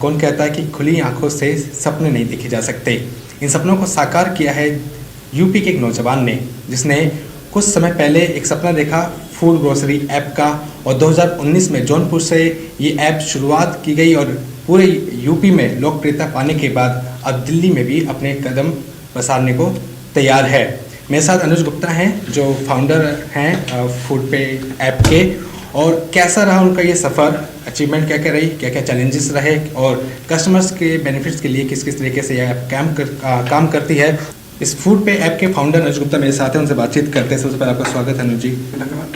कौन कहता है कि खुली आंखों से सपने नहीं देखे जा सकते। इन सपनों को साकार किया है यूपी के एक नौजवान ने, जिसने कुछ समय पहले एक सपना देखा फूड ग्रोसरी ऐप का, और 2019 में जौनपुर से ये ऐप शुरुआत की गई और पूरे यूपी में लोकप्रियता पाने के बाद अब दिल्ली में भी अपने कदम पसारने को तैयार है। मेरे साथ अनुज गुप्ता हैं जो फाउंडर हैं फूड पे ऐप के, और कैसा रहा उनका ये सफ़र, अचीवमेंट क्या क्या रही, क्या क्या चैलेंजेस रहे, और कस्टमर्स के बेनिफिट्स के लिए किस किस तरीके से यह ऐप काम करती है। इस फूड पे ऐप के फाउंडर अनुज गुप्ता मेरे साथ हैं, उनसे बातचीत करते हैं। सबसे पहले आपका स्वागत है अनुज जी। धन्यवाद।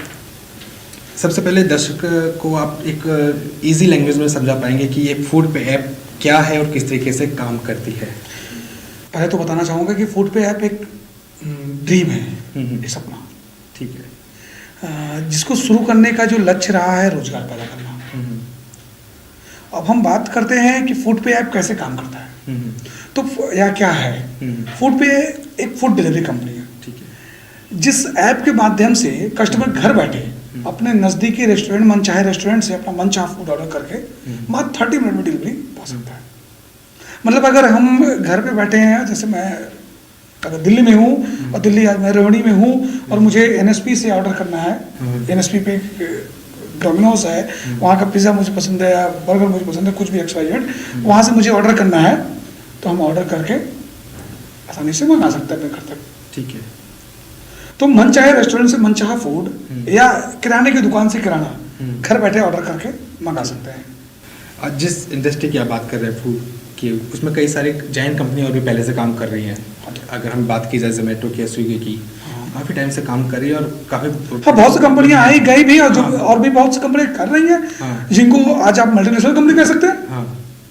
सबसे पहले दर्शक को आप एक ईजी लैंग्वेज में समझा पाएंगे कि ये फूड पे ऐप क्या है और किस तरीके से काम करती है। पहले तो बताना चाहूँगा कि फूड पे ऐप एक ड्रीम है, एक सपना, ठीक है, जिसको शुरू करने का जो लक्ष्य रहा है रोजगार पैदा करना। अब हम बात करते हैं कि फूड पे ऐप कैसे काम करता है, तो या क्या है। फूड पे एक फूड डिलीवरी कंपनी है, ठीक है, जिस ऐप के माध्यम से कस्टमर घर बैठे अपने नज़दीकी रेस्टोरेंट, मनचाहे रेस्टोरेंट से अपना मनचाहा फूड ऑर्डर करके मात्र 30 मिनट में डिलीवरी पा सकता है। मतलब अगर हम घर पे बैठे हैं, जैसे मैं अगर दिल्ली में हूँ और दिल्ली मैं रोहिणी में हूँ और मुझे एनएसपी से ऑर्डर करना है, एनएसपी पे डोमिनोज है, वहाँ का पिज़्ज़ा मुझे पसंद है या बर्गर मुझे पसंद है, कुछ भी XYZ, वहाँ से मुझे ऑर्डर करना है, तो हम ऑर्डर करके आसानी से मंगा सकते हैं अपने घर तक। ठीक है, तो मनचाहे रेस्टोरेंट से मनचाहा फूड या किराने की दुकान से किराना घर बैठे ऑर्डर करके मंगा सकते हैं। जिस इंडस्ट्री की आप बात कर रहे हैं फूड की, उसमें कई सारे जायंट कंपनी और भी पहले से काम कर रही हैं। अगर हम बात की जाए जोमेटो की, स्विगी की, काफ़ी टाइम से काम कर रही है और काफ़ी बहुत सी कंपनियां आई गई भी, और और भी बहुत सी कंपनियां कर रही हैं, जिनको आज आप मल्टीनेशनल कंपनी कह सकते हैं।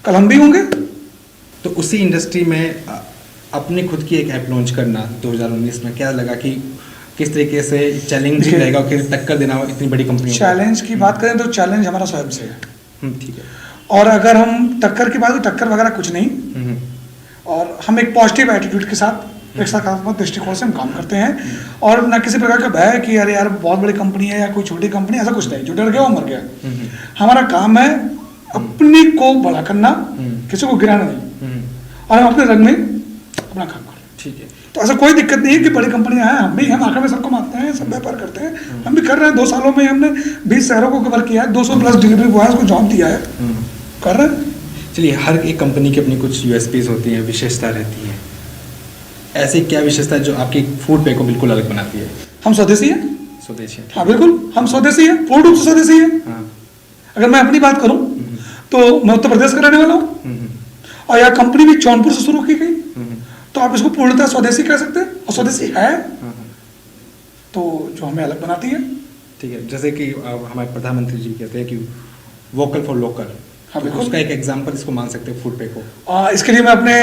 कल हम भी होंगे। तो उसी इंडस्ट्री में अपनी खुद की एक ऐप लॉन्च करना 2019 में क्या लगा कि किस तरीके से चैलेंजिंग रहेगा और किस टक्कर देना इतनी बड़ी कंपनी। चैलेंज की बात करें तो चैलेंज हमारा स्वयं से है। ठीक है। और अगर हम टक्कर की बात, तो टक्कर वगैरह कुछ नहीं, और हम एक पॉजिटिव एटीट्यूड के साथ, एक सकारात्मक दृष्टिकोण से हम काम करते हैं, और ना किसी प्रकार का भय कि अरे यार बहुत बड़ी कंपनी है या कोई छोटी कंपनी, ऐसा कुछ नहीं। जो डर गया वो मर गया। हमारा काम है अपने को बड़ा करना, किसी को गिराना नहीं, और हम अपने रंग में अपना काम करें। ठीक है। तो ऐसा कोई दिक्कत नहीं है कि बड़ी कंपनियां हैं, हम आखिर में सबको मानते हैं, सब व्यापार करते हैं, हम भी कर रहे हैं। 2 सालों में हमने 20 शहरों को कवर किया है, 200+ डिलीवरी बॉयज को जॉब दिया है, कर रहे हैं। चलिए, हर एक कंपनी की अपनी कुछ यूएसपीज होती हैं, विशेषता रहती है। ऐसी क्या विशेषता है जो आपकी फूड पे को बिल्कुल अलग बनाती है? हम स्वदेशी हैं। स्वदेशी? हाँ बिल्कुल, हम स्वदेशी हैं, पूर्ण रूप से स्वदेशी हैं। अगर मैं अपनी बात करूं तो मैं उत्तर प्रदेश का रहने वाला हूँ, और यह कंपनी भी जौनपुर से शुरू की गई, तो आप इसको पूर्णतः स्वदेशी कह सकते हैं, और स्वदेशी है तो जो हमें अलग बनाती है। ठीक है। जैसे कि हमारे प्रधानमंत्री जी कहते हैं कि वोकल फॉर लोकल, हाँ बिल्कुल, उसका एक एग्जाम्पल इसको मान सकते हैं फूड पे को। इसके लिए मैं अपने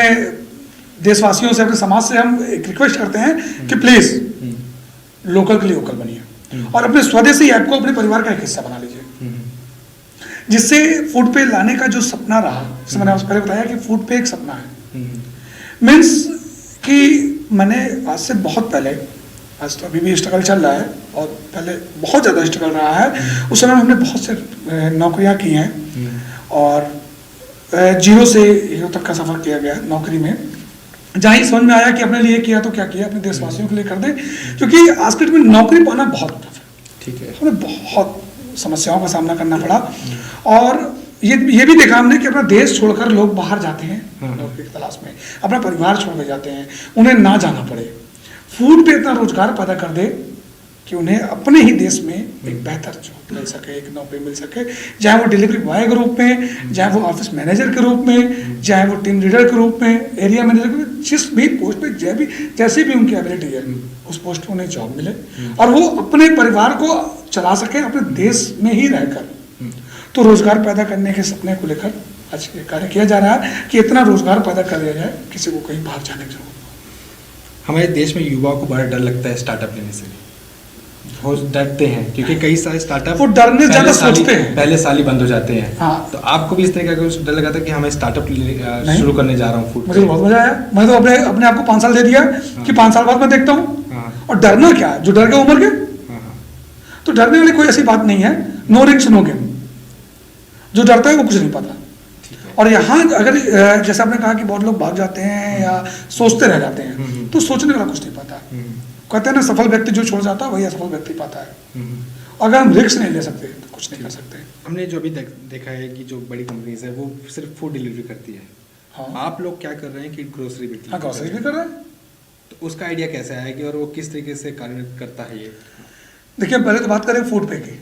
देशवासियों से, अपने समाज से हम एक रिक्वेस्ट करते हैं कि प्लीज लोकल के लिए वोकल बनिए, और अपने स्वदेशी ऐप को अपने परिवार का एक हिस्सा बना लीजिए, जिससे फूड पे लाने का जो सपना रहा, जैसे मैंने आपसे पहले बताया कि फूड पे एक सपना है। मीन्स कि मैंने आज से बहुत पहले, आज तो अभी भी स्ट्रगल चल रहा है और पहले बहुत ज़्यादा स्ट्रगल रहा है, उस समय हमने बहुत से नौकरियां की हैं, और 0 से हीरो तक का सफ़र किया गया नौकरी में। जहाँ ही समझ में आया कि अपने लिए किया तो क्या किया, अपने देशवासियों के लिए कर दें, क्योंकि आज के टाइम में नौकरी पाना बहुत टफ है। ठीक है। हमें बहुत समस्याओं का सामना करना पड़ा, और ये भी देखा हमने कि अपना देश छोड़कर लोग बाहर जाते हैं नौकरी की तलाश में, अपना परिवार छोड़ कर जाते हैं, उन्हें ना जाना पड़े। फूड पे इतना रोजगार पैदा कर दे कि उन्हें अपने ही देश में एक बेहतर जॉब मिल सके, एक नौकरी मिल सके, चाहे वो डिलीवरी बॉय के रूप में, चाहे वो ऑफिस मैनेजर के रूप में, चाहे वो टीम लीडर के रूप में, एरिया मैनेजर के रूप में, जिस भी पोस्ट पे जैसी भी उनकी एबिलिटी है, उस पोस्ट पर उन्हें जॉब मिले, और वो अपने परिवार को चला सके अपने देश में ही रहकर। तो रोजगार पैदा करने के सपने को लेकर आज ये कार्य किया जा रहा है कि इतना रोजगार पैदा कर दिया जाए, किसी को कहीं बाहर जाने की जरूरत। हमारे देश में युवाओं को बड़ा डर लगता है स्टार्टअप लेने से, बहुत डरते हैं, क्योंकि कई सारे स्टार्टअप वो डरने ज़्यादा सोचते हैं, पहले साल ही बंद हो जाते हैं। हाँ। तो आपको भी इस तरह का कुछ डर लगा था कि हमें स्टार्टअप शुरू करने जा रहा हूँ फूड? मुझे बहुत मजा आया। मैं तो अपने आप को 5 साल दे दिया कि 5 साल बाद मैं देखता हूँ। और डरना क्या, जो डर गया वो मर गया। तो डरने वाली कोई ऐसी बात नहीं है। No risk no game. जो डरता है वो कुछ नहीं पाता, और यहाँ अगर जैसे आपने कहा कि बहुत लोग भाग जाते हैं या सोचते रह जाते हैं, तो सोचने वाला कुछ नहीं पाता। कहते हैं ना, सफल व्यक्ति जो छोड़ जाता है वही असफल व्यक्ति पाता है। अगर हम रिस्क नहीं ले सकते तो कुछ नहीं कर सकते। हमने जो अभी देखा है कि जो बड़ी कंपनीज है वो सिर्फ फूड डिलीवरी करती है। हाँ, आप लोग क्या कर रहे हैं कि ग्रोसरी बिक्री? हाँ, ग्रोसरी भी कर रहे हैं। तो उसका आइडिया कैसे आया कि और वो किस तरीके से कार्य करता है ये? देखिए, पहले तो बात करें फूड पे की,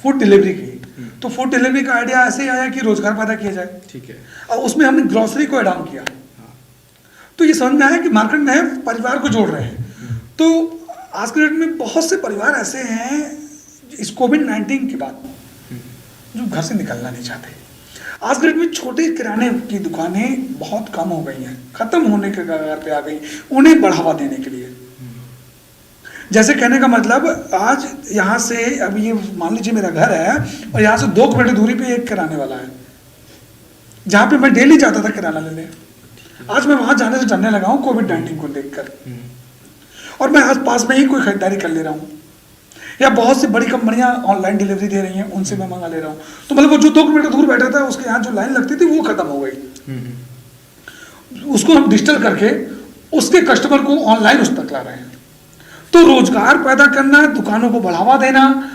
फूड डिलीवरी की। तो फूड डिलीवरी का आइडिया ऐसे ही आया कि रोजगार पैदा किया जाए। ठीक है। और उसमें हमने ग्रोसरी को ऐड ऑन किया। तो ये समझ में आया कि मार्केट में परिवार को जोड़ रहे हैं। तो आज के डेट में बहुत से परिवार ऐसे हैं इस कोविड-19 के बाद जो घर से निकलना नहीं चाहते। आज के डेट में छोटे किराने की दुकानें बहुत कम हो गई हैं, खत्म होने के कगार पे आ गई, उन्हें बढ़ावा देने के लिए। जैसे कहने का मतलब, आज यहाँ से, अब ये मान लीजिए मेरा घर है और यहाँ से 2 किलोमीटर दूरी पे एक किराने वाला है, जहाँ पे मैं डेली जाता था किराना लेने। आज मैं वहाँ जाने से डरने लगा हूँ कोविड-19 को देखकर, और मैं आज पास में ही कोई खरीदारी कर ले रहा हूँ। या बहुत सी बड़ी कंपनियां ऑनलाइन डिलीवरी दे रही हैं, उनसे मैं मंगा ले रहा हूँ। तो मतलब वो जो 2 किलोमीटर दूर बैठा था, उसके यहाँ जो लाइन लगती थी वो खत्म हो गई। उसको हम डिजिटल करके उसके कस्टमर को ऑनलाइन उस तक ला रहे हैं। तो रोजगार पैदा करना, दुकानों को बढ़ावा देना,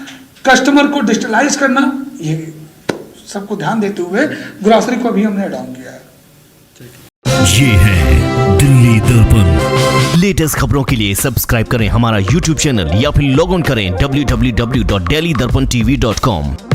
कस्टमर को डिजिटलाइज करना, ये सबको ध्यान देते हुए ग्रोसरी को भी हमने ऐड ऑन किया है। ये है दिल्ली दर्पण। लेटेस्ट खबरों के लिए सब्सक्राइब करें हमारा YouTube चैनल या फिर लॉग ऑन करें www.delhidarpantv.com।